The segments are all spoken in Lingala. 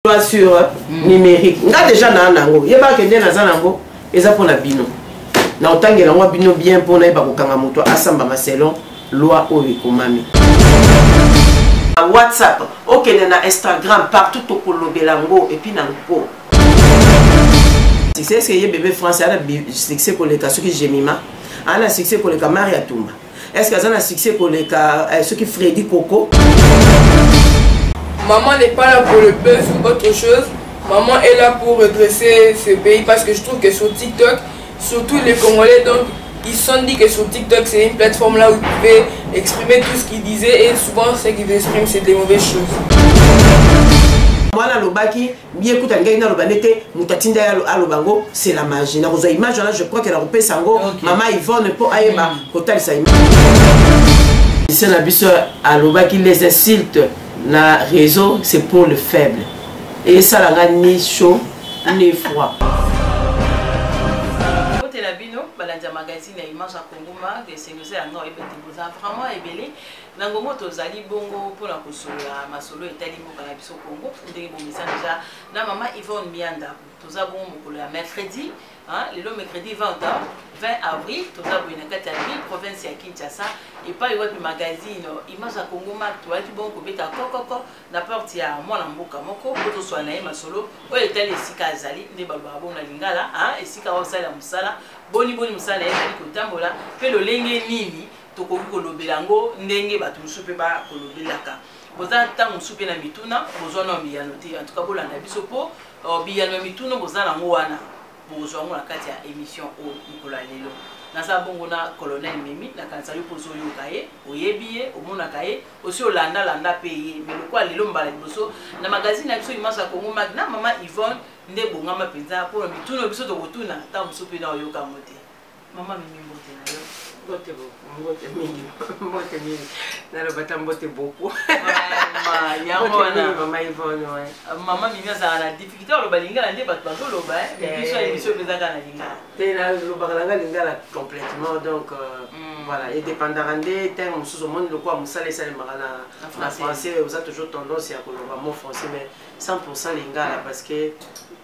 pas sur numérique nga déjà na nango yeba kende na zanango eza pona bino na otangela ngwa bino bien pona yeba kokanga moto asamba maselon loi oyo ekomami WhatsApp okende na Instagram partout tokolobela ngo et puis na ngo c'est ce que ye bébé français a succès koleka soki Jemima ana succès koleka Maria Tumba est-ce que ça a succès koleka soki Freddy Coco. Maman n'est pas là pour le buzz ou autre chose. Maman est là pour redresser ce pays parce que je trouve que sur TikTok, surtout les Congolais, donc ils se sont dit que sur TikTok c'est une plateforme là où ils pouvaient exprimer tout ce qu'ils disaient et souvent ce qu'ils expriment c'est des mauvaises choses. Voilà le baki, bien écoute un gars dans le banete, mutatinda alobango, c'est la magie. Dans vos images là, je crois que la repère sango, maman Yvonne pour aïba, kotal sa image. C'est la biso alobaki les insultes. Na réseau c'est pour le faible et ça la ni chaud ni froid. Côté la bino balanja magazine ya image ya Kongoma de sengoze ya no ebete boza vraiment ebele na ngongo tozali bongo pona kosola masolo etali mboka na biso Kongo ndenge bomisa déjà na mama Yvonne Mianda toza bon mokolo ya mercredi le mercredi 20 avril toza boye na kati ya ville province ya Kinshasa et pas yote magazine image ya Kongoma toali bon kobeta kokoko na porte ya mwana mboka moko poto so na ye masolo oyo etali esika azali nde balobaka bongo na lingala esika osala musala boni musala ezali kotambola pe lolenge nini tokoki kolobela ngo ndenge bato mosusu mpe bakolobelaka boza ntango mosusu mpe na mituna bozwa na biyano te en tout cas bolanda biso mpo biyano ya mituna boza nango wana bozwa ngo na kati ya émission oyo mikolo ya lelo naza bongo na colonel Mimi nakanisa yo mposo oyoka ye oyebi ye omonaka ye osi olanda mpe ye me lokwa lelo mbala liboso na magazine ya biso image ya Kongoma na mama Yvonne nde bongama mpenza mpona mituna biso tokotuna ntango mosusu mpe na oyoka ngo te mama Mimi mbote na yo mbote mingi nalobata mbote beaucoup mama Yvonne mama Mimi azala na difficulté oloba lingala nde bato bazoloba biso émission ezaka na lingala te nalobaka nanga lingala complètement donc voilà edépendaka nde ntango mosusu omoni lokwa mosala esalemaka na français oza toujours tendance ya koloba mot français mais 100% lingala parce que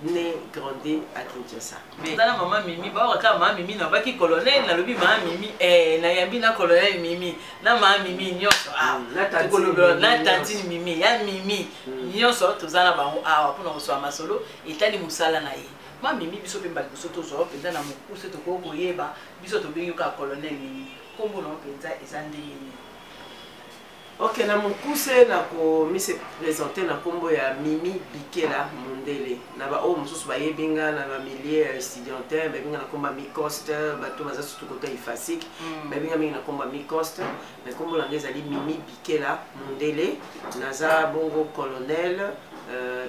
né grandi à Kinshasa. Mais dans la maman Mimi, maman Mimi n'a pas qui colonel, n'a le maman Mimi, n'a yambi na colonel Mimi, na maman Mimi nyonso na tantine Mimi, ya Mimi nyonso tozana bango pour nous recevoir masolo et tali musala na ye. Maman Mimi biso pe mbali biso tozo penza na mokuse to ko yeba biso to bengi ka colonel Mimi. Kombo no penza ezande yini. Ok, na mokuse na ko mi se présenter na kombo ya Mimi Bikela Mondele. Na ba o mususu ba yebinga na ba milieu étudiantin, ba binga na komba mi coste, ba to baza surtout côté ifasik, ba binga mingi na komba mi coste, na kombo la ngeza li Mimi Bikela Mondele, naza bongo colonel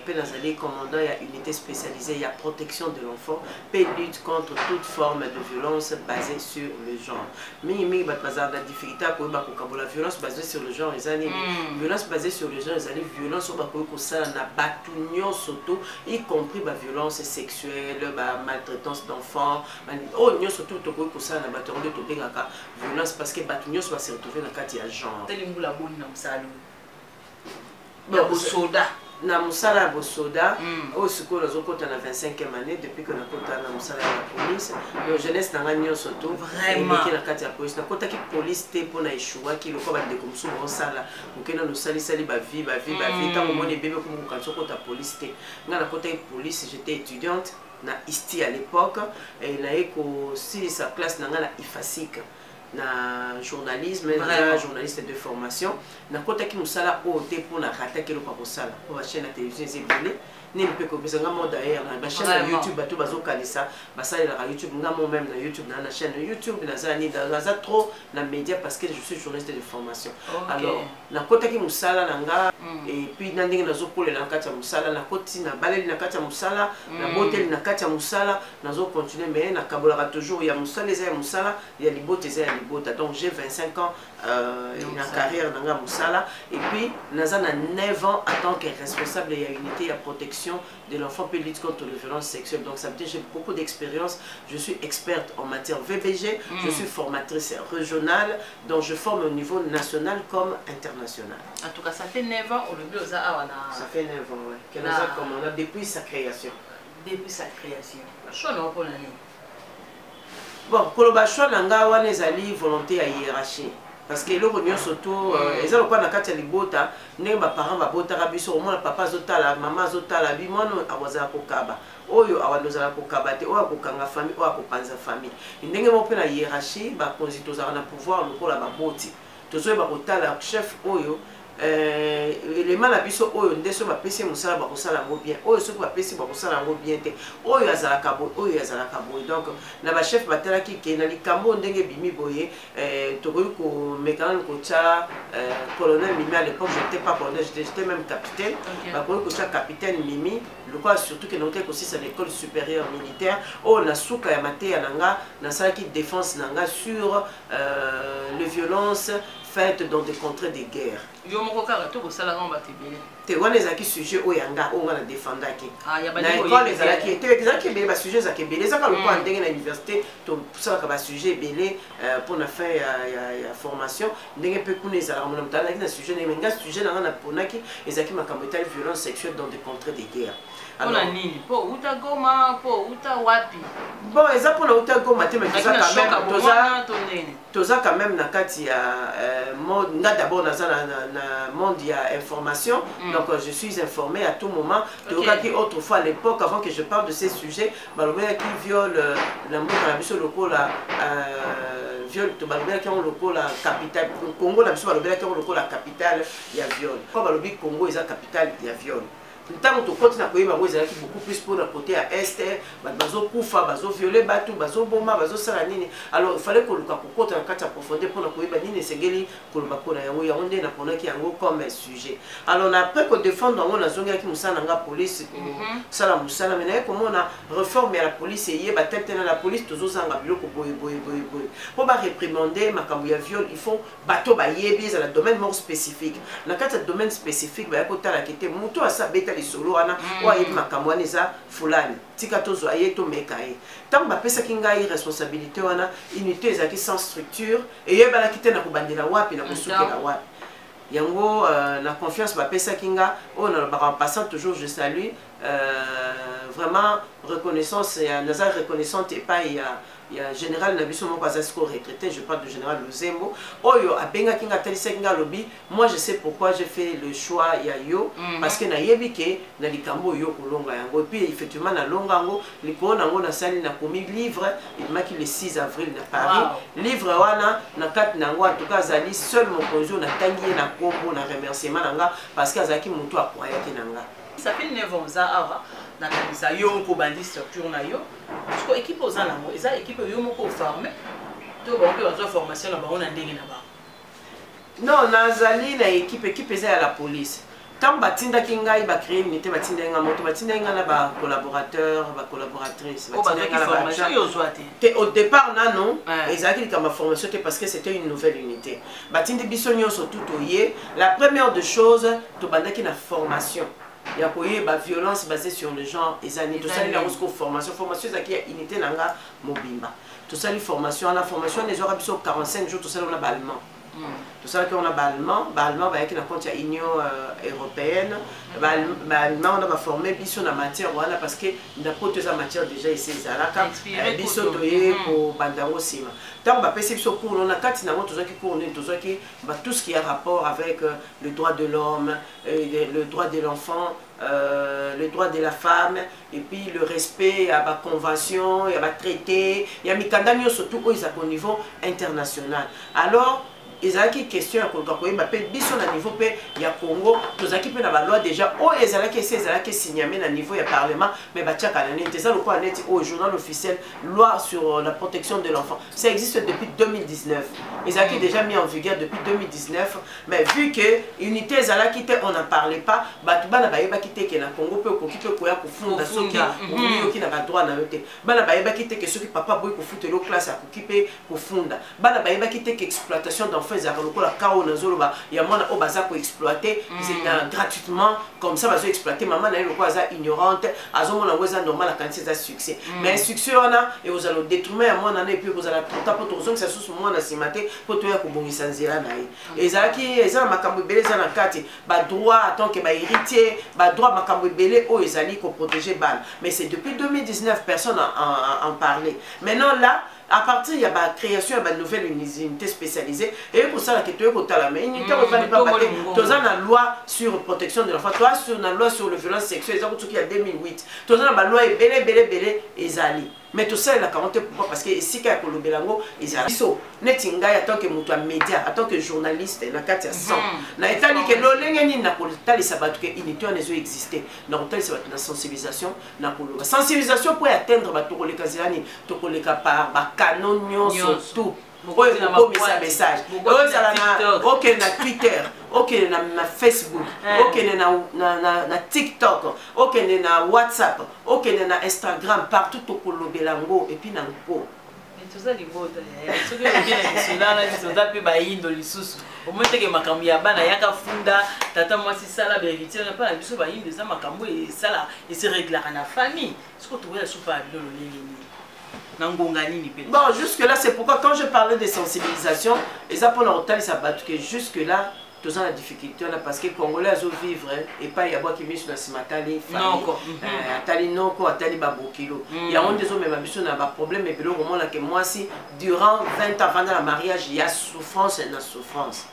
pe nazali commandant ya unité spécialisée, il y a protection de l'enfant, pe lutte contre toute forme de violence basée sur le genre. Mingi ba baza la difficulté ko ba ko la violence basée sur le genre, ezali violence basée sur le genre, ezali violence ba ko sala na batu nyonso to, y compris ba violence sexuelle, ba maltraitance d'enfants, oh nyonso to to ko sala na batu ronde to bengaka violence parce que batu nyonso va se retrouver na kati ya genre. Teli mbula boni na msalo. Ba soda na musala bosoda au secours les autres na 25e année depuis que na kota na musala la police la jeunesse na ngani surtout vraiment qui na kati ya police na kota ki police te pona échouer ki lokwa ba de comme so bon sala okena no sali ba vie tant mon bébé comme quand so kota police te nga na kota police j'étais étudiante na isti à l'époque et na eko si sa classe na nga na ifasika na journalisme, na journaliste de formation, na kota ki musala o te pour na rata ke lo pa kosala pour la chaîne de télévision zebele ni mpe ko bisa ngamo d'ailleurs na chaîne YouTube bato bazo kalisa basala la YouTube ngamo même na YouTube na chaîne YouTube na zani za trop na média parce que je suis journaliste de formation. Alors na kota ki musala na nga et puis na ndenge nazo kolela na kati ya musala na koti na baleli na kati ya musala na botel na kati ya musala nazo continuer mais na kabola toujours ya musala ya musala ya libote za libota. Donc j'ai 25 ans en carrière dans la Moussala. Et puis, nous avons 9 ans en tant que responsable de l'unité et la protection de l'enfant et lutte contre les violences sexuelles. Donc ça veut dire que j'ai beaucoup d'expérience. Je suis experte en matière VBG, je suis formatrice régionale, donc je forme au niveau national comme international. En tout cas, ça fait 9 ans au début. Ça fait 9 ans, oui. Que nous avons depuis sa création. Depuis sa création. Je ne sais pas. Bon, koloba choix nanga wana ezali volonté à hiérarchie parce que eloko nyonso surtout eza lokola na kati ya libota ndenge baparent babotaka biso omona papa azotala mama azotala bi mwana awazala kokaba oyo awandozala kokaba te oyo akokanga famille oyo akopanza famille ndenge moko mpe na hiérarchie bakonzi tozalaka na pouvoir lokola baboti tozoyeba kotala chef oyo élément na biso oyo nde so bapesi mosala bakosala yango bien oyo soki bapesi bakosala yango bien te oyo azalaka boye oyo azalaka boye donc na bachef batalaki ke na likambo ndenge ebimi boye tokoki komekana kotya colonel Mimi à l'époque j'étais pas colonel j'étais même capitaine bakoki kotya capitaine Mimi lokola surtout ke nautaki kosisa na école supérieure militaire oyo na suka ya mateya na nga nasalaki défense na nga sur les violences faites dans des contrées de guerre. Yo moko kaka to kosala ngamba tebele. Te wana ezaki sujet oyanga o ngana défendaki. Na école ezalaki te ezalaki be ba sujet za kebele ezaka le point ndenge na université to sala ka ba sujet belé pour na faire ya formation ndenge pe kuna ezala mona mutala na sujet ne menga sujet na ngana ponaki ezaki makambo etali violence sexuelle dans des contrées de guerre. Alors nini po uta goma po uta wapi. Bon eza pour na uta goma te mais toza quand même na kati ya monde nga d'abord na monde il y a information donc je suis informé à tout moment de autrefois à l'époque avant que je parle de ces sujets balobela qui viole la mboka na biso lokola viol to balobela qui lokola capitale Congo na biso balobela qui lokola capitale ya viol ko balobi Congo eza capitale ya viol. Ntango tokoti na koyeba ngo ezalaki beaucoup plus pour le côté à est bazokufa bazovioler batu bazoboma bazosala nini alors il fallait koluka kokota na kati ya profondeur pour na koyeba nini esengeli koloba mpona yango yango nde naponaki yango comme sujet alors na après kodéfendre yango nazongelaki mosala na nga police kosala mosala mais naye komona réforme ya la police eyeba tete na la police tozozanga biloko boye mpo baréprimander makambo ya viol il faut bato bayebi ezala domaine moko spécifique na kati ya domaine spécifique baya kotalaki te moto asabeta lisolo wana oyebi makambo wana eza fulani tika tozwa ye tomeka ye ntango bapesaki ngai responsabilité wana unité ezalaki sans structure eyebanaki te na kobandela wapi na kosukela wapi yango na confiance bapesaki nga oyo nalobaka en passant toujours je salue vraiment reconnaissance naza reconnaissante epai ya général na biso moko azasiko retraité je parle de général Luzembo oyo abengaki nga talisaki nga lobi moi je sais pourquoi j'ai fait le choix ya yo parce que nayebi ke na likambo yo kolonga yango et puis effectivement na longa yango likolo nango nasali na komi livre emaki le 6 avril na Paris livre wana na kati nango en tout cas azali seul mokonzi oyo natangi ye na kombo na remerciement na nga parce que azalaki moto akwayaki na nga. Ça fait 9 ans za awa na kanisa yo ko bandi structure na yo parce que équipe aux anamo eza équipe yo moko formé to ba on peut formation na ba on ndenge na ba non nazali na équipe eza ya la police quand batindaki ngai ba créer unité batinda nga moto batinda nga na ba collaborateurs ba collaboratrices batinda nga na formation yo zoate te au départ non ezalaki comme formation parce que c'était une nouvelle unité batindi biso nyonso tout oye la première de choses to bandaki na formation il y a une violence basée sur le genre et ça tout ça il y a une formation c'est qui est unité nanga mobimba tout ça les formations la formation les aura biso 45 jours tout ça on a allemand tout ça qu'on a allemand bah qui na compte Union européenne allemand on a formé biso na matière voilà parce que na pote za matière déjà ici zalaka biso toye pour bandango sima tant ba pesi biso cours on a kati na moto qui cours tout ça qui tout ce qui a rapport avec le droit de l'homme le droit de l'enfant le droit de la femme et puis le respect à la convention, à la traité, il y a mikanda surtout au niveau international. Alors ezalaki question ya koluka koyeba mpe biso na niveau mpe ya Congo tozalaki mpe na baloi déjà oyo ezalaki esi ezalaki signame na niveau ya parlement mais batiaka na neti eza lokola neti au journal officiel loi sur la protection de l'enfant ça existe depuis 2019 ezalaki déjà mis en vigueur depuis 2019 mais vu que unité ezalaki te on n'en parlait pas bato bana bayebaki te ke na Congo mpe okoki mpe koya kofunda soki okoki na badroit na yo te bana bayebaki te ke soki papa boyi kofutela classe akoki mpe kofunda bana bayebaki te ke exploitation d'enfants ezalaka lokola kao nazoloba ya mwana oyo baza koexploite gratuitement comme ça bazo exploite maman na ye lokola aza ignorante azomona yango eza normal akanisi eza succès mais succès wana ekozala détrument ya mwana na epuis ekozala tota mpo tozongisa susu mwana nsima te mpo toya kobongisa nzela na ye ezalaki eza na makambo ebele eza na kati badroit atanke bahéritier badroit makambo ebele oyo ezali koprotege bana mais c'est depuis 2019 personne en parlait maintenant là à partir il y a la création de nouvelles unités spécialisées et pour ça que tu es mais unité la loi sur protection de l'enfant toi sur la loi sur la violence sexuelle il y a 2008 tu as la loi est belé ezali mais tout ça il a 40 pourquoi parce que ici quand il y a belango ezali so netinga en tant que mutua média en tant que journaliste na kati ya sang na etali que lolenge ni na kolitali sabatu que unité on exister na kolitali sabatu na sensibilisation na koloba sensibilisation pour atteindre ba tokoleka zilani tokoleka par ba canon nyonso tout oyo komisa message oyo zala na ok na Twitter ok na Facebook ok na TikTok ok na WhatsApp ok na Instagram partout tokolobelango et puis na nko toza libota soki okoki na lisolana toza mpe bayindo lisusu omoi teke makambo ya bana yaka funda tata mwasi sala baheritier na mpa na biso bayindo eza makambo esala esereglaka na famille soko tokoya supa ya bino lolenge nini na ngonga nini mpe bon jusque là c'est pourquoi quand je parlais de sensibilisation eza mpona kotalisa bato ke jusque là toza na difficulté wana parce que congolais azo vivre epai ya bwaki miso na nsima atali atali noko atali babokilo yango nde ezomema biso na baproblème ebele okomona ke mwasi durant 20 ans vanda na mariage ya souffrance na souffrance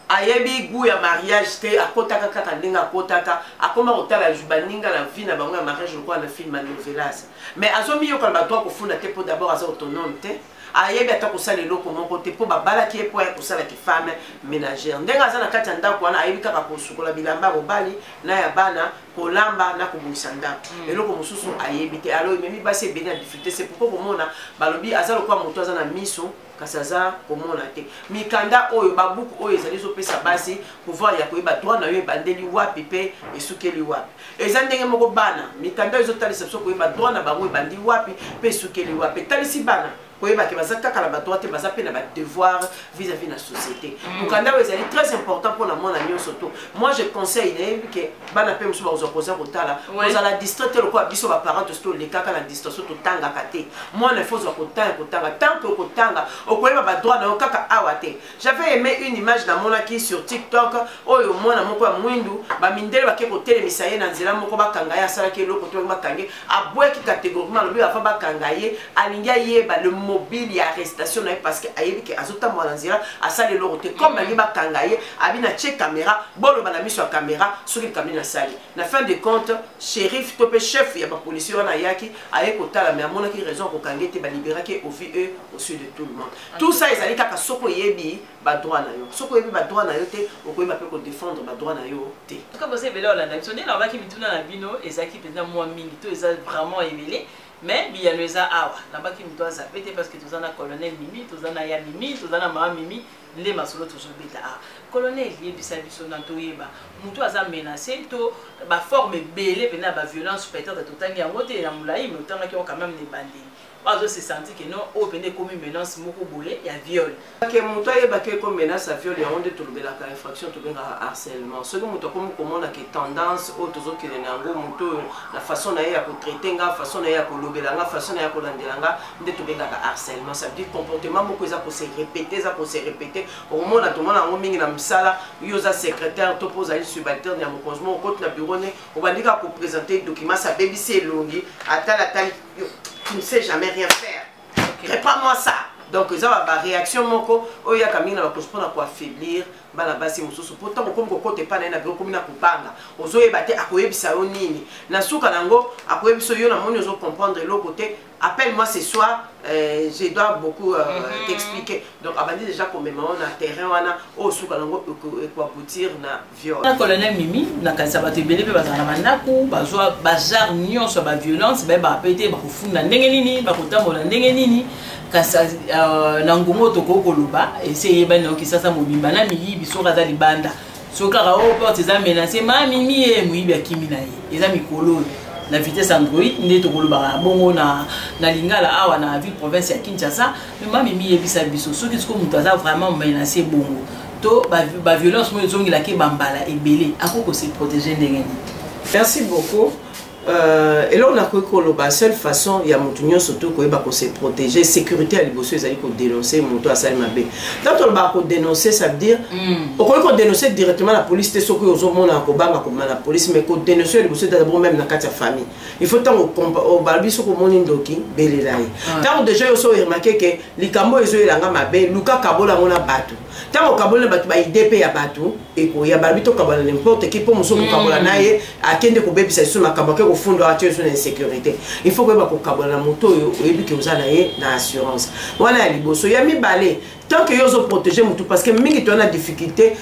ayebi goût ya mariage te akotaka kaka ndenge akotaka akoma kotala baninga na vie na bango ya mariage lokola na film ya novelas mais azomiyoka na bato akofunda te mpo d'abord aza autonome te ayebi ata kosala eloko moko te mpo babalaki ye mpo aya kosalaki femme ménagère ndenge aza na kati ya ndako wana ayebi kaka kosukola bilamba ya mobali na ya bana kolamba na kobongisa ndako eloko mosusu ayebi te alo ememi basi ebele na difficulté c'est pourquoi komona balobi aza lokola moto aza na miso kasi aza komona te mikanda oyo babuku oyo ezali ezopesa basi pouvoir ya koyeba droit na yo ebandeli wapi mpe esukeli wapi eza ndenge moko bana mikanda oyo ezotalisa biso koyeba droit na bango ebandi wapi mpe esukeli wapi etalisi bana koyeba ke baza kaka na badroit te baza mpe na badevoir vis-à-vis na société mokanda oyo ezali très important mpona mwana nyonso to moi je conseille nayebi ke bana mpe mosusu bakozwa koza kotala kozala distrait te lokola biso baparent tosi tolekaka na distraction totangaka te mwana ifo ozwa kotanga tant que okotanga okoyeba badroit na yo kaka awa te j'avais aimé une image namonaki sur TikTok oyo mwana moko ya mwindu bamindele bake kotelemisa ye na nzela moko bakanga ye asalaki eloko to bakange abweki catégoriquement alobi bafa bakanga ye alingi ayeba le mobile ya arrestation na ye parce que ayebi ke azotambola na nzela asali eloko te comme balingi bakanga ye abi na tie caméra boloba na miso ya caméra soki likambi nasali na fin de compte shérif to mpe chef ya bapolisier wana ayaki aye kotala mais amonaki raison kokange te balibéraki au vu eux au sud de tout le monde tout ça ezali kaka soko oyebi badroit na yo soko oyebi badroit na yo te okoyeba mpe kodéfendre badroit na yo te tuka bosa ebele olanda biso nde nabaki mituna na bino ezalaki mpenza mwa mingi to eza vraiment ebele mais biyano eza awa nabaki mito azape te parce que toza na colonel mimi toza na ya mimi toza na mama mimi nde masolo tozobeta awa colonel yebisa biso na toyeba moto aza menacé to baforme ebele mpena baviolence peut-être totangi yango te na molai mais otangaki yango quand même ne bandeli ozo se sentir que non oyo pende ekomi menace moko boye ya viol ke moto ayebaki ekomi menace ya viol yango nde tolobelaka infraction tobengaka harcèlement soki moto akomi komona ke tendance oyo tozokende na yango moto oyo na façon na ye ya kotraite nga façon na ye ya kolobela nga façon na ye ya kolandela nga nde tobengaka harcèlement ça veut dire comportement moko eza kose répété okomona tomona yango mingi na mosala yo oza secrétaire to mpo ozali subalterne ya mokonzi moko okoti na bureau ne obandi kaka koprésente document sabebisi elongi atali tu ne sais jamais rien faire. Okay. Réponds-moi ça. donc ça va réaction moko oyo ya kamina ba correspondre pour affaiblir bana basi mususu pourtant comme kokote pa na biro komina kupanga ozoyeba te akoyebisa yo nini na suka nango akoyebisa yo na moni ozo comprendre le côté appelle-moi ce soir je dois beaucoup t'expliquer donc abandi déjà comme on a terrain wana o suka nango quoi aboutir na viol na colonel Mimi na kanisa bato ebele pe bazana mandaku bazwa bazar nyonso ba violence ba pété ba kufunda ndenge nini ba kotambola ndenge nini kasa na ngumo to kokoluba essayer ba no kisasa mobimba na miyi biso kaza libanda sokaka o porte za menacer ma Mimi e muyibi akimi na ye eza mikolo na vitesse Android nde to koluba bongo na lingala awa na ville province ya Kinshasa ma Mimi yebisa biso soki tiko mutu aza vraiment menacer bongo to ba violence mo zongi la ke bambala ebele akoko se protéger ndenge ni. Merci beaucoup. Et là on a cru que la seule façon il y a montunyo surtout qu'on se protéger sécurité à l'ibossu ils allaient dénoncer monto à Salimabé. Quand on va dénoncer ça veut dire on peut dénoncer directement la police c'est ce que aux hommes on a combattre comme la police mais qu'on dénoncer l'ibossu d'abord même dans quatre famille. Il faut tant au balbi ce que mon indoki belelaï. Tant déjà ils ont remarqué que les cambos ils ont langa mabé Luka kabola on a battu. Tant au kabola battu ba IDP ya battu et qu'il y a balbi to kabola n'importe qui pour muso kabola naie à kende ko bebi ça sur ma kabola au fond de la insécurité. Il faut que vous ayez la moto et que vous ayez l'assurance. Voilà, il y a mis balai. Tant que vous protégez parce que même si vous avez des difficultés,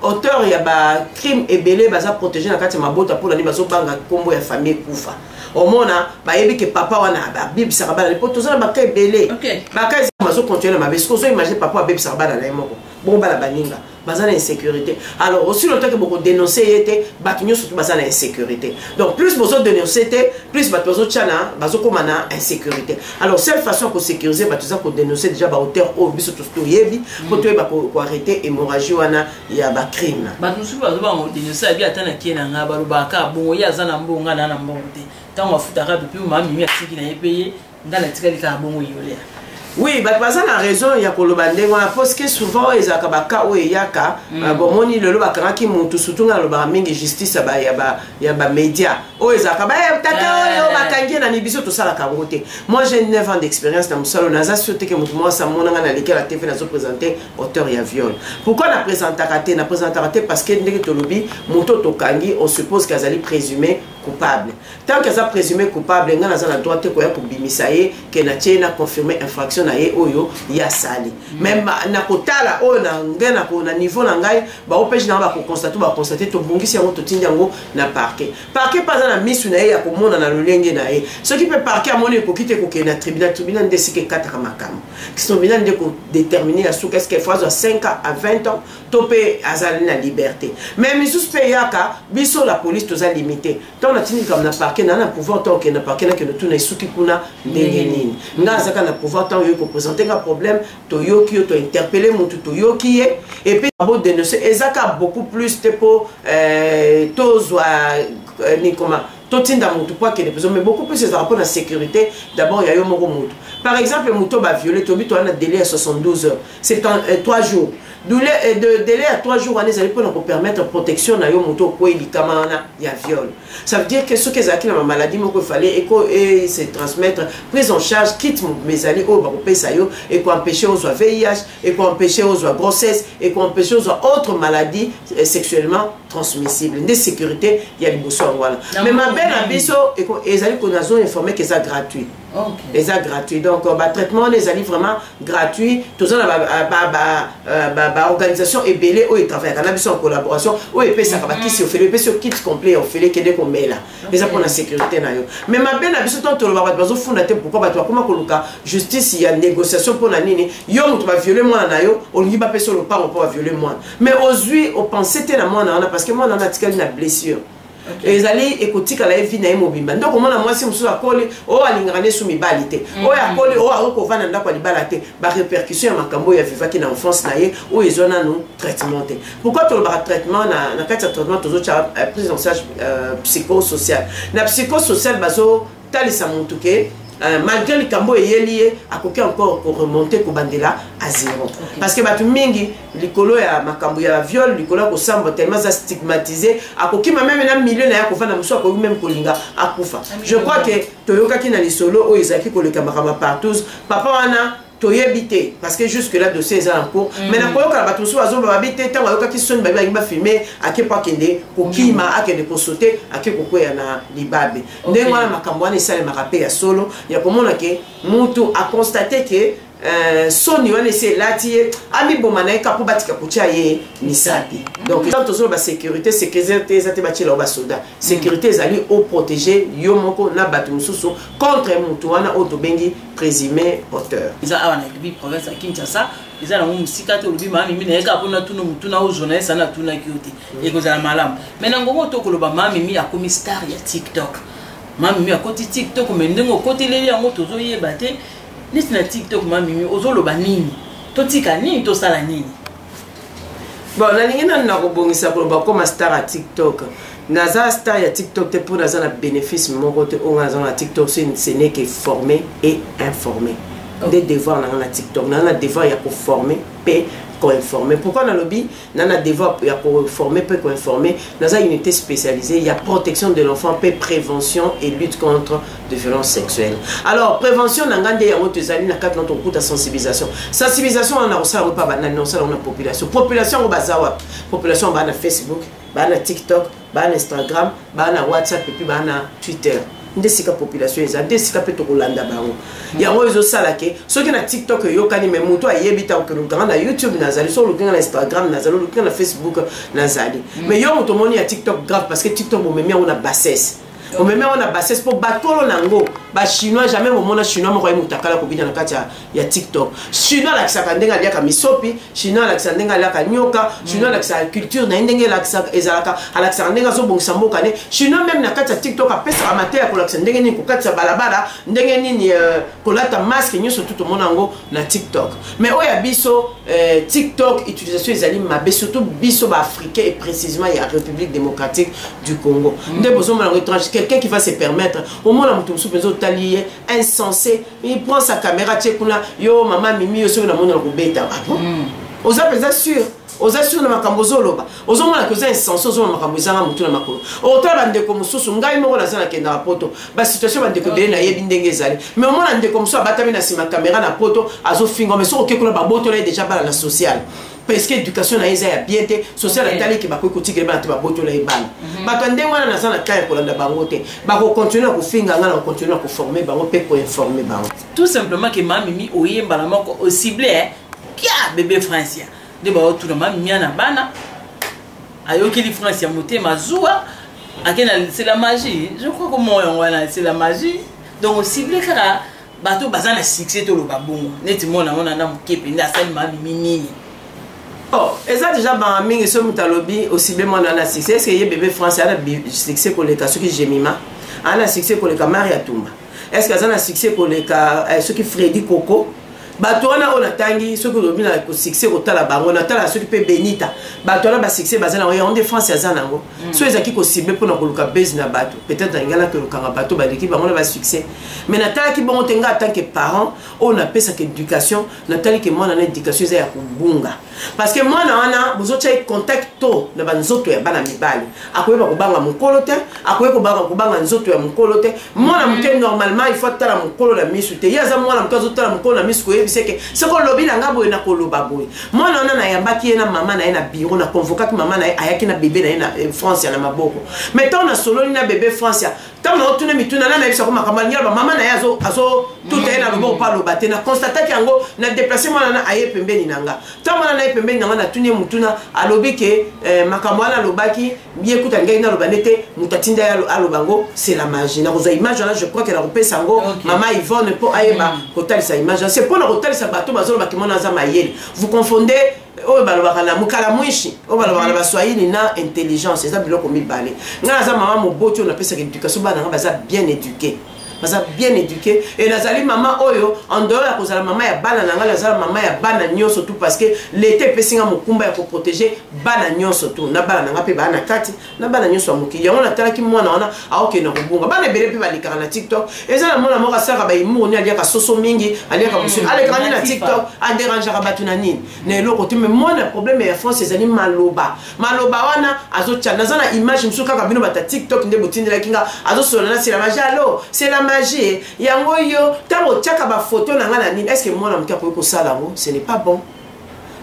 auteur il y a crime et belé, vous protéger la carte de ma botte pour l'année, vous avez combo la famille koufa. Au moins, vous avez que papa a bibi sarabala, les potes, vous avez belé. Bakay mazo continuer ma vie. Ce que vous imaginez papa a bibi sarabala là moko. Bon bala baninga. Bazana insécurité. Alors aussi longtemps que vous dénoncez était, bakinyo surtout bazana insécurité. Donc plus vous dénoncez plus bato chana bazo komana insécurité. Alors seule façon pour sécuriser bato za pour dénoncer déjà ba hauteur au biso tout yebi pour tuer ba pour arrêter hémorragie wana ya ba crime. Bato susu bazo ba dénoncer abi atana kiena nga balobaka bongo ya zana mbonga na mbongo te. Tant wafutaka depuis ma mimi atiki na epeye ndala tikali ka bongo yolea. Oui, parce que la raison il y a kolobande parce que souvent ils akabaka o yaka bon moni le bakanga ki mutu surtout na loba mingi justice ya ba média o ezakaba tata o bakangi na mibiso to sala kangote. Moi j'ai 9 ans d'expérience dans musalo naza surtout que mutu moi ça mona na lequel la TV na zo présenter auteur ya viol. Pourquoi na présenter raté parce que ndenge to lobi mutu to kangi on suppose qu'azali présumé coupable. Tant qu'elle a présumé coupable, on a le droit de bimisaye que na tiena confirmer infraction na ye oyo ya sali. Même na kotala o na niveau na ngai ba opej na ba constater to bongisi yango to tinda yango na parquet. Parquet pas na misu na ye ya komona na lolenge na ye. Ce qui peut parquet à mon ko kite ko ke na tribunal ndesike 4 makam. Qui sont bien de déterminer à sous qu'est-ce qu'il faut de 5 à 20 ans topé azali na liberté. Mais misus peyaka biso la police to za limité. On a tenu comme na parquet na pouvoir tant que na parquet na que tout na isuki kuna ndenge nini nga zaka na pouvoir tant yo ko présenter un problème to yo ki to interpeller mutu to yo ki et puis abo dénoncer ezaka beaucoup plus te pour tozwa ni comment totinda mutu kwa que mais beaucoup plus c'est rapport à la sécurité d'abord il y a yo moko mutu par exemple mutu ba violer to bito na délai à 72 heures c'est 3 jours de délai à 3 jours les années pour permettre protection na yo moto ko ilikamana ya viol. Ça veut dire que ce que zaki na maladie moko fallait et se transmettre prise en charge quitte mes amis au ba pesa yo et ko empêcher aux VIH et ko empêcher aux grossesse et ko empêcher aux autres maladies sexuellement transmissibles. Des sécurité il y a liboso voilà. Mais ma belle abiso et ko ezali ko na zone informé que ça gratuit. Les a gratuits donc traitement les alliés vraiment gratuit tout ça organisation et belé où ils travaillent cannabis en collaboration où et ça va qui se fait le sur kit complet on fait les que qu'on met là les pour la sécurité na yo mais ma belle abiso tant to ba bazo fondateur pourquoi ba toi comment koluka justice il y a négociation pour la nini yo tu vas violer moi na yo on lui va passer le pas on va violer moi mais aujourd'hui on pensait tellement moi na parce que moi on a article na blessure. Et les alliés écoutent la vie na mobimba donc comment la moi si muso akoli o alingane sous mibalité o akoli o ako vana ndako libalate ba répercussion ya makambo ya vivaki na enfance na ye o ezona no traitement te pourquoi to ba traitement na kati ya traitement tozo cha prise en charge psychosocial na psychosocial bazo talisa montuke malgré le cambo est lié à quoi encore pour remonter pour bandela à zéro parce que batu mingi likolo ya makambo ya viol likolo ko samba tellement stigmatisé à quoi même na milieu na ya ko fana muso ko même kolinga akufa je crois que toyoka ki na lisolo o ezaki ko le camarade partout papa wana toyebite parce que jusque là dossier est en cours mais na koyoka la bato so bazo babite tango yoka ki soni babi ba filmer ake pa kende ko kima akende ko sauter ake ko kwea na libabe ndengo na makambo wana isale makape ya solo ya komona ke mutu a constater que soni wana ese latie ami bomana eka po batika kutia ye misapi donc tant toujours ba sécurité ezate batila ba soda sécurité ezali au protéger yo moko na batu mususu contre mutu wana o to bengi présumé auteur iza awana bi province ya Kinshasa iza na musika to lubi mami mimi na eka pona tuna mutu na o journaliste na tuna kiote ekozala malamu maintenant ngomo to koloba mami mi akomi star ya TikTok mami mi akoti TikTok mendengo kote leli yango tozo yeba te neti na TikTok mami ozoloba nini totika nini tosala nini bon nalingi nani na kobongisa koloba koma star ya TikTok naza star ya TikTok te mpo naza na bénéfice moko te oyo naza na TikTok ce n'est que former et informer des devoirs na TikTok na devoir ya koformer mpe informer. Pourquoi dans le lobby, on a devoir former, peut informer. Dans une unité spécialisée, il y a protection de l'enfant, prévention et lutte contre les violences sexuelles. Alors prévention, on a notre coup de sensibilisation. Sensibilisation, on a aussi la population. Population, on a population, on a Facebook, on a TikTok, on a Instagram, on a WhatsApp et puis on a Twitter. Ndesika population eza ndesika pe to kolanda bango yango ezo sala ke soki na TikTok yokani me mutu ayebita okelo na YouTube nazali so lukinga na Instagram nazali lukinga na Facebook nazali mais yo mutu moni ya TikTok grave parce que TikTok bomemia ona bassesse on me met on a bassesse pour batolo nango ba chinois jamais au monde chinois moko mutakala ko bina na kati ya TikTok chinois la kisaka ndenga liaka misopi chinois la kisaka ndenga liaka nyoka chinois la kisaka culture na ndenge la kisaka ezalaka ala kisaka ndenga so bongisa mboka ne chinois même na kati ya TikTok apesa amateur ko la kisaka ndenge ni ko kati ya balabala ndenge nini kolata masque nyoso tout monde nango na TikTok mais oya biso TikTok utilisation ezali mabe surtout biso ba africain et précisément ya République démocratique du Congo ndebozo mona étrange quelqu'un qui va se permettre au moins la mutu peso talié insensé il prend sa caméra tchekuna yo maman mimi yo so na mona ko beta aux appels sûr aux assure na makambo zoloba ozo mona ko za insensé ozo na makambo zanga mutu na makolo otala ndeko mususu ngai moko na zana kenda poto ba situation bandeko de na yebi ndenge ezali mais au moins ndeko musu abatami na sima caméra na poto azo fingo mais so okekula ba boto la déjà bala na social parce que l'éducation na eza ya bien te social atali ki bakoki kotikela bana te baboto la ebana bato ndenge wana naza na kaya kolanda bango te bako continuer ko finga ngana ko continuer ko former bango pe ko informer bango tout simplement que mami oyemba la moko au ciblé kia bébé Francia de ba otu na mami na bana ayoki li Francia motema zuwa akena c'est la magie je crois que moi wana c'est la magie donc au ciblé kara bato bazana succès to lo babongo neti mona mona na mukepe nda sali mami nini. Oh, et ça déjà bah mingi so mutalobi aussi bien mon ana succès est-ce que y bébé français a succès pour les cas ceux qui Jemima ana succès pour les cas Maria Tumba est-ce que ça a succès pour les cas ceux qui Freddy Coco bato wana ona tangi ceux qui dobina ko succès ko tala bango na tala ceux qui pe Benita bato wana ba succès bazana on de France ya nango so ezaki ko cible pour na koluka base na bato peut-être ngala que lokanga bato ba l'équipe bango na ba succès mais na tala ki bongo tenga en tant que parent on a pesa que éducation na tala que moi na éducation za ya kubunga parce que moi na wana bozocha contact to na banzoto ya bana mibali akoyeba ko banga mukolo te akoyeba ko banga nzoto ya mukolo te moi na muke normalement il faut tala mukolo la misu te yaza moi na mukazo tala mukolo la misu ko c'est que ce qu'on lobby na ngabo na koloba boy moi na yambaki na maman na na bureau na convoquer maman na ayaki na bébé na France na maboko mais tant na solo na bébé France tant na otuna mituna na bisa ko makamala ngaba maman na yazo azo tout est na lobo pa lobate na constater que yango na déplacer moi na aye pembeni nanga tant moi na pembeni nanga na tunie mutuna alobi ke makamala na lobaki bien kuta ngai na lobanete mutatinda ya alobango c'est la magie na koza image là je crois que la repère sango maman Yvonne pour ayeba kotal sa image c'est pour vous confondez oh balobaka na mukala mwishi oh balobaka na baswahili na intelligence eza biloko mibale ngana za mama moboti on appelle ça éducation bana baza bien éduqué baza bien éduqué et nazali maman oyo en dehors ya kozala maman ya bana nanga nazala maman ya bana nyonso tout parce que l'été pesinga mokumba ya ko protéger bana nyonso tout na bana nanga pe bana kati na bana nyonso amuki yango na tala ki mwana wana aoke na kubunga bana bele pe balikaka na TikTok ezala mwana moka saka ba imu ni aliaka soso mingi aliaka monsieur alekani na TikTok a déranger batu na nini na eloko te mais mwana problème ya France ezali maloba wana azocha nazana image msuka kabino bata TikTok nde botindela kinga azosola na c'est la magie allo c'est la magie yango yo tango tiaka ba photo na nga na nini est-ce que moi na mkia ko sala ngo ce n'est pas bon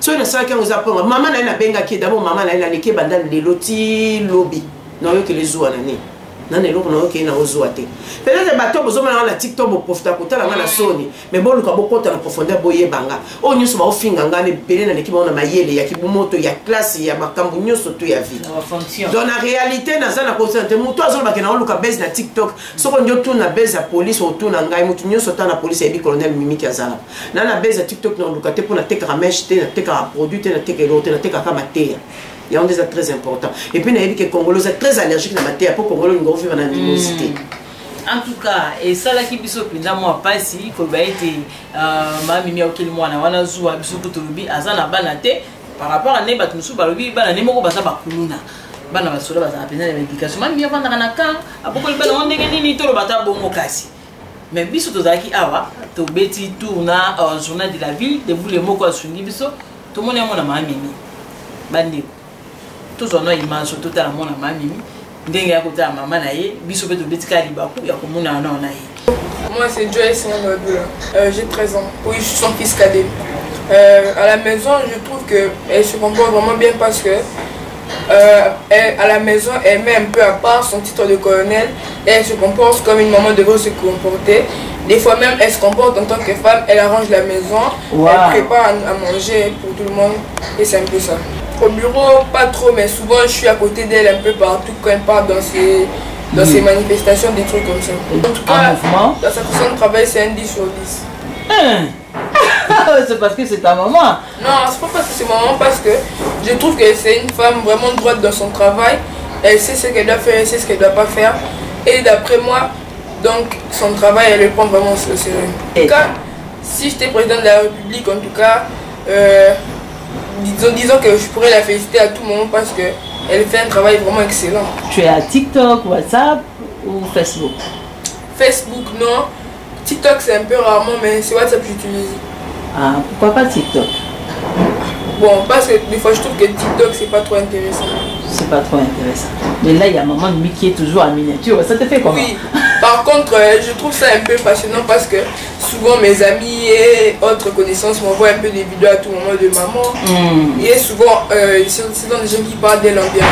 so na sala quand vous apprenez maman na benga ki d'abord maman na leke banda leloti lobby na yo ke les oua na ni na ne loko na yo ke na ozoa te peut-être bato bozoma na TikTok bo profita kotala nga na soni mais bon luka bokota na profondeur boye banga o nyuso ba ofinga nga ne belé na leki ba na mayele ya kibumoto ya classe ya makambu nyuso to ya vie dans la réalité na za na conscience muto azo ba ke na luka base na TikTok soko ndio tu na base ya police o tu na ngai mutu nyuso ta na police ya bi colonel Mimi Kazala na base ya TikTok na luka te pour na teka mèche te na teka produit te na teka elote na teka kama te. Il y a des très important. Et puis, il y a des Congolais très allergiques dans la matière pour Congolais qui vivent dans l'animosité. En tout cas, et ça là qui biso pinda moi pas si ko ba été mami mi okeli mwana wana zuwa biso ko tolobi azana banate par rapport à ne batmusu balobi bana ne moko baza bakuluna bana basola baza pena na éducation mami mi vanda na ka apoko bana onde nini tolo bata bongo kasi mais biso tozaki awa to beti tourna journal de la ville de vous les moko asungi biso to mona mona mami mi bandi tous on a image tout à la mona mami ndenge ya kota maman na ye biso beto betika libaku ya komuna na na ye. Moi c'est Joyce Nabula. J'ai 13 ans. Oui, je suis son fils cadet. À la maison, je trouve que elle se comporte vraiment bien parce que à la maison, elle met un peu à part son titre de colonel et elle se comporte comme une maman devrait se comporter. Des fois même, elle se comporte en tant que femme, elle arrange la maison, elle prépare à manger pour tout le monde et c'est un peu ça. Au bureau, pas trop, mais souvent je suis à côté d'elle un peu partout quand elle part dans ses manifestations, des trucs comme ça. En tout cas, dans sa façon de travail, c'est un 10 sur 10. C'est parce que c'est ta maman? Non, c'est pas parce que c'est ma maman, parce que je trouve que c'est une femme vraiment droite dans son travail. Elle sait ce qu'elle doit faire, elle sait ce qu'elle ne doit pas faire. Et d'après moi, donc son travail, elle le prend vraiment au sérieux. En tout cas, si j'étais président de la République, en tout cas, disons que je pourrais la féliciter à tout moment parce qu'elle fait un travail vraiment excellent. Tu es à TikTok, WhatsApp ou Facebook? Facebook, non. TikTok, c'est un peu rarement, mais c'est WhatsApp que j'utilise. Ah, pourquoi pas TikTok? Bon, parce que des fois, je trouve que TikTok, c'est pas trop intéressant. C'est pas trop intéressant. Mais là, il y a maman de qui est toujours en miniature. Ça te fait comment? Oui. Par contre, je trouve ça un peu passionnant parce que souvent mes amis et autres connaissances m'envoient un peu des vidéos à tout moment de maman. Et souvent, c'est dans des gens qui parlent d'elle en bien.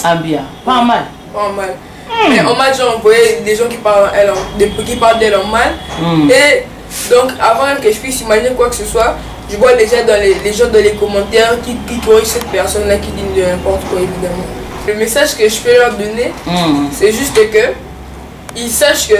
Ah bien, pas en mal. Pas en mal. Mais on m'a déjà envoyé des gens qui parlent d'elle en mal. Et donc, avant même que je puisse imaginer quoi que ce soit, je vois déjà dans les gens dans les commentaires qui corrigent cette personne-là qui dit de n'importe quoi, évidemment. Le message que je peux leur donner, c'est juste que ils sachent que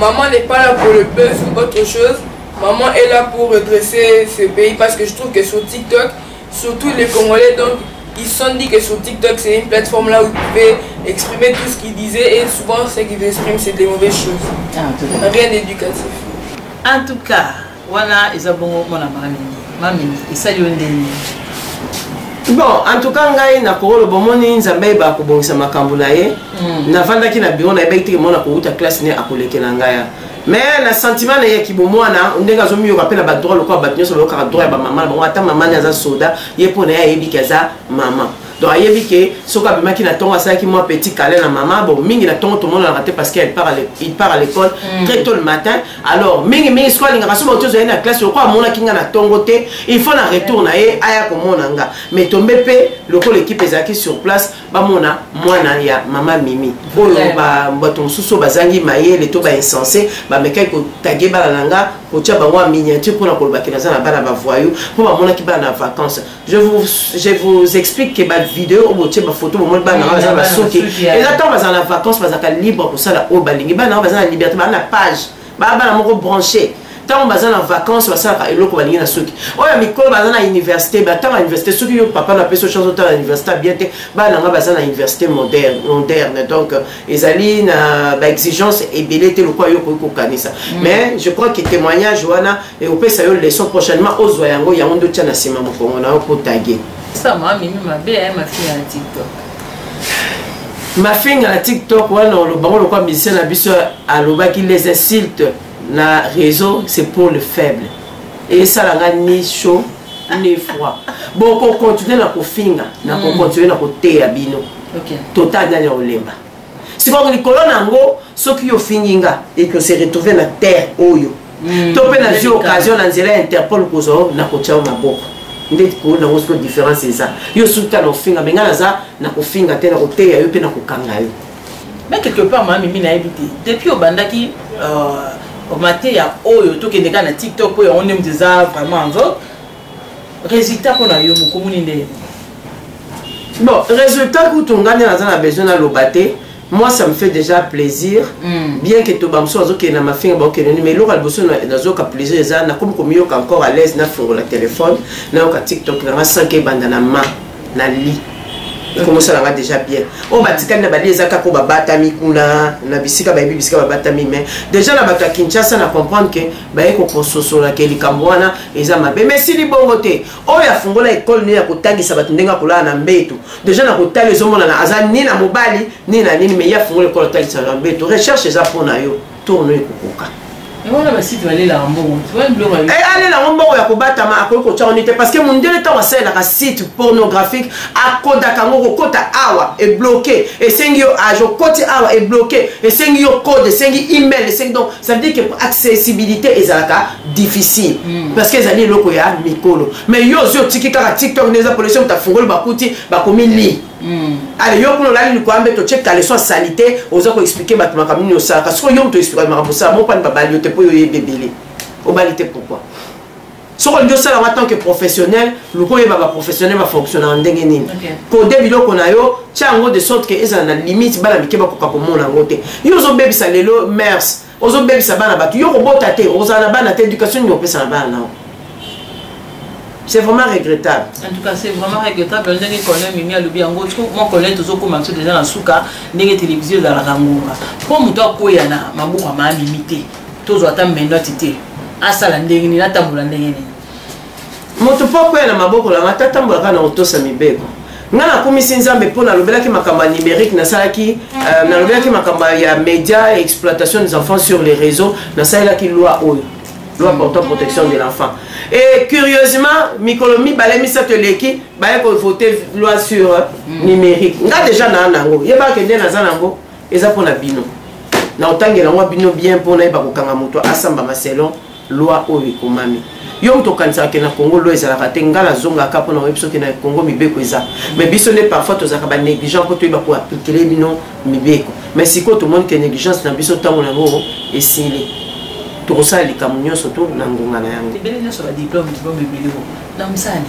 maman n'est pas là pour le buzz ou autre chose. Maman est là pour redresser ce pays parce que je trouve que sur TikTok, surtout les Congolais, donc ils se sont dit que sur TikTok c'est une plateforme là où ils pouvaient exprimer tout ce qu'ils disaient et souvent ce qu'ils expriment c'est des mauvaises choses. Rien d'éducatif. En tout cas, voilà, ils ont bon mamie, et ça lui bon, en tout cas, ngai na ko lo bomoni nzambe ba ko bongisa makambo na ye. Na vanda ki na bureau na ebeki mona ko uta classe ne akoleke na ngaya. Mais na sentiment na ye ki bomona ndenga zo miyo kapela ba droit lokwa ba nyoso lokwa droit ba maman ba ata maman za soda ye pona ya yebi kaza maman. Donc ayebi ke soka bima ki na tonga ça ki moi petit calé na maman bon mingi na tonga tout le monde a raté parce qu'il part à l'école très tôt le matin. Alors mingi soit linga kaso boto zo na classe lokwa mona kinga na tongo te il faut na retour na ye aya ko mona nga mais tombe pe loko l'équipe ezaki sur place ba mona mwana ya maman Mimi bolo ba bato suso bazangi maye le to ba insensé ba mekai ko tagé ba nanga ko tia ba wa miniature pour na ko ba kinaza na bana ba voyou pour ba mona ki ba na vacances. Je vous explique que ba vidéo ou tu ba photo moment ba na ba soki et là tant ba na vacances ba za libre pour ça la o ba lingi ba na ba na liberté ba na page ba na moko branché tant ba za na vacances ba ça ka eloko ba lingi na soki oya mikolo ba za na université ba tant à université soki yo papa na peso chance autant à université bien te ba na ba za na université moderne donc ezali na ba exigence et belete le quoi yo ko kanisa mais je crois que témoignage wana et au pesa yo leçon prochainement ozo yango ya ndo tia na sima mokongo na ko taguer. Ça m'a mis ma belle ma fille à TikTok. Ma fille à TikTok, voilà, le baron le quoi musicien a biso à l'oba qui les insulte na réseau, c'est pour le faible. Et ça la ni chaud ni froid. Bon, on continue na ko finga, na ko continuer na ko te abino. OK. Total na olemba. sikoyo likolo nango soki ofinginga et que se retrouver na terre oyo to pe na zio occasion na nzela Interpol kozo na kotia maboko ndeti ko na ngosiko différence eza yo suka na ofinga benga naza na kofinga te na koteya yo pe na kokanga yo. Mais quelque part moi mimi na ebité depuis obandaki au matin ya oyo to kende kana TikTok oyo on aime déjà vraiment en vogue résultat pour na yo mokomuni nde. Bon, résultat que tu as besoin de l'obaté, moi ça me fait déjà plaisir. Bien que tu aies besoin de ma fille, mais l'autre a besoin de plaisir, na comme mieux encore à l'aise na sur le téléphone, na au TikTok, na 5 bandana na lit. Comment ça va déjà bien. On va dire na bali ezaka ko babata mi kuna na bisika ba bisika babata mi mais déjà na bata Kinshasa na comprendre que ba eko kososola ke likambwana eza mabe mais si li bongote o ya fungola école ni ya kotangisa batu ndenga kula na mbetu déjà na kotali ezomona na aza ni na mobali ni na nini mais ya fungola école tangisa na mbetu recherche eza pona yo tourne ekokoka. Et on a aussi tu vas aller là en bon. Tu vois une bleu. Et aller là en bon ya kobata ma akoko tchanite parce que mon délai temps ça na site pornographique à koda kango kota awa est bloqué et sengio ajo côté awa est bloqué et sengio code sengi email et seng donc ça veut dire que accessibilité ezalaka difficile parce que ezali loko ya mikolo mais yo zo tikika TikTok neza pollution ta fungolo bakuti bakomi li. Allez, yo pour la ligne quoi mais to check ta leçon salité oza ko expliquer ba makamini o ça parce que yo to expliquer ma ça mon pas ba bali te po yo bébélé o balité pourquoi so ko ndio ça en tant que professionnel le ko yeba ba professionnel va fonctionner en ndenge nini ko debilo ko na yo chango de sorte que eza na limite bala mikeba ko ka komona ngote yo zo bebi sa lelo mers ozo bebi sa bana batu yo ko bota te oza na bana te éducation ni opesa na bana. C'est vraiment regrettable. En tout cas, c'est vraiment regrettable. Je connais Mimi Alubi en gros, mon collègue tout ça commence déjà dans souka, négé télévision dans la rangonga. Pour moi toi quoi yana, ma bouka ma limité. Tous attendent mes notes té. Asala ndenge ni na tambula ndenge ni. Moto poko yana maboko la mata tambula kana otosa mibeko. Ngana komisi nzambe pona lobelaki makamba numérique na salaki na lobelaki makamba ya média et exploitation des enfants sur les réseaux na salaki loi oyo. Loi portant protection de l'enfant. Et curieusement, Mikolomi balemi sateleki, baye ko voter loi sur numérique. Nga déjà na nango, yeba kende na zanango, eza pona bino. Na otangela ngwa bino bien pona yeba ko kanga moto asamba maselon loi oyo komami. Yo mto kanisa ke na Congo loi ezala ka ngala zonga ka pona webso ke na Congo mibeko eza. Mais biso ne parfois tozaka ba négligent ko to yeba ko appliquer bino mibeko. Mais siko tout le monde que négligence na biso tango na ngo esili. Tout ça les camions surtout na ngonga na yango. Tebele sur la diplôme bébé na msani.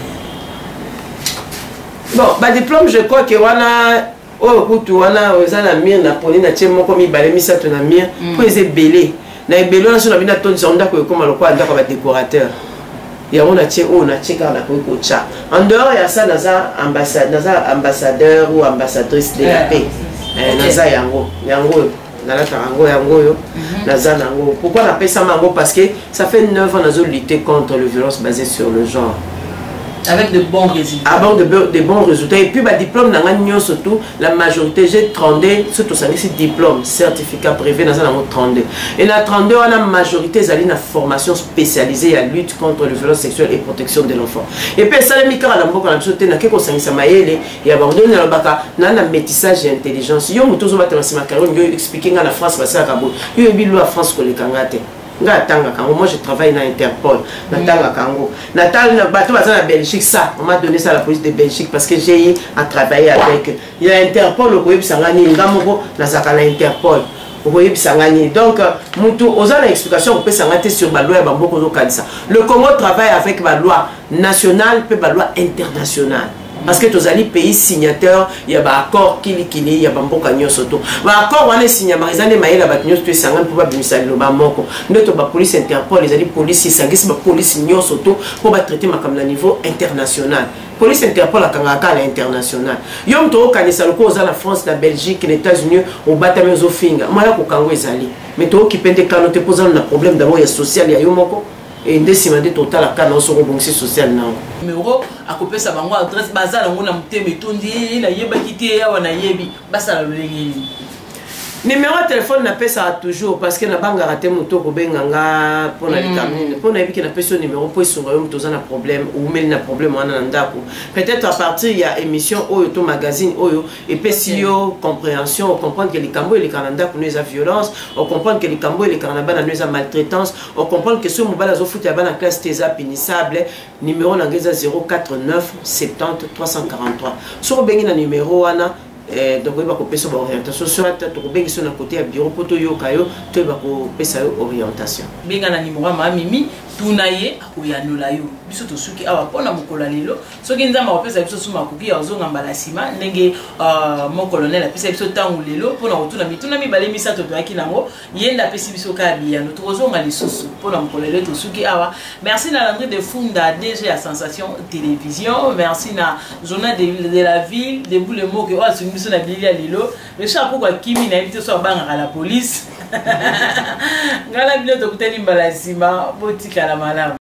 Bon, ba diplôme je crois que wana o kutu wana ozana mire na poni na tchemo ko mi balé mi sato na mire ko eze belé. Na belé na so na bina ton zonda ko comme le quoi ndako ba décorateur. Ya on a tché o na tcheka na ko cha. En dehors ya ça naza ambassadeur ou ambassadrice de la paix. Naza yango pourquoi on appelle ça mango? Parce que ça fait 9 ans que nous luttons contre la violence basée sur le genre. Avec de bons résultats. Avec de bons résultats. Et puis, le diplôme, surtout, la majorité, j'ai 32, surtout ça c'est diplôme, certificat privé, dans un 32. Et dans 32, on a la majorité, ils ont une formation spécialisée à lutte contre la violence sexuelle et protection de l'enfant. Et puis, ça, les micros, on a dit, il y a abandonné le métissage et intelligence. Il y a expliqué en France, il y a en France que les Kangaté. Moi je travaille dans Interpol. Bateau à Belgique, ça, on m'a donné ça à la police de Belgique parce que j'ai à travailler avec. Il y a Interpol, au Koyib Sangani, Ngamoko, Nazakala Interpol. Au Koyib Sangani. Donc, aux autres explications, on peut s'arrêter sur la loi et Bamboko Kansa. Le Congo travaille avec la loi nationale et la loi internationale. Parce que tous les pays signataires, il y a un accord qui il y a un accord on est signé, mais ils ont maïla batnios tu es sangan pour pas bimisa le bamoko. Notre police Interpol, les police sangis ma police signon surtout pour traiter ma comme le niveau international. Police Interpol à Kangaka l'international. Yom to kanisa loko aux la France, la Belgique, les États-Unis au batame aux finga. Moi là ko Kango ezali. Mais to qui pende quand te pose un problème d'abord il y a social il y a yomoko. Et ndesima de total à kana so reboncer social na. Numéro à couper sa bango adresse bazar ngona muteme tondi na yeba kité ya wana yebi basa la lengeni. numéro de téléphone na pesa toujours parce que na banga raté moto ko benganga pona likamine pona ebiki na pesa numéro po songa yo moto za na problème ou mel na problème wana ndako peut-être à partir ya émission oyo to magazine oyo et pesi yo compréhension comprendre que likambo et les canada ko nous a violence on comprendre que likambo et les canada na nous a maltraitance on comprendre que ce mobile zo foot ya bana classe tesa punissable numéro na ngeza 049 70 343 sur bengi na numéro wana donc il va couper sur l'orientation soit tu peux sur le côté à bureau pour tout yokayo tu vas couper sa orientation benga na numéro ma mimi tunaye akoyanula yo biso to suki awa pona mokola lelo soki nzamba opesa biso suma kuki azonga mbala sima ndenge mon colonel apesa biso tangu lelo pona otuna mituna mibale misato to akinango yenda pesi biso ka biyano to kozonga lisusu pona mokola lelo to suki awa merci na Landry de Funda DG à Sensation Télévision merci na journal de la ville de boule mo que o sungi biso na bilia lelo le chapeau kwa kimi na invité so banga la police ngala bino to kuteli mbala sima botika la malamu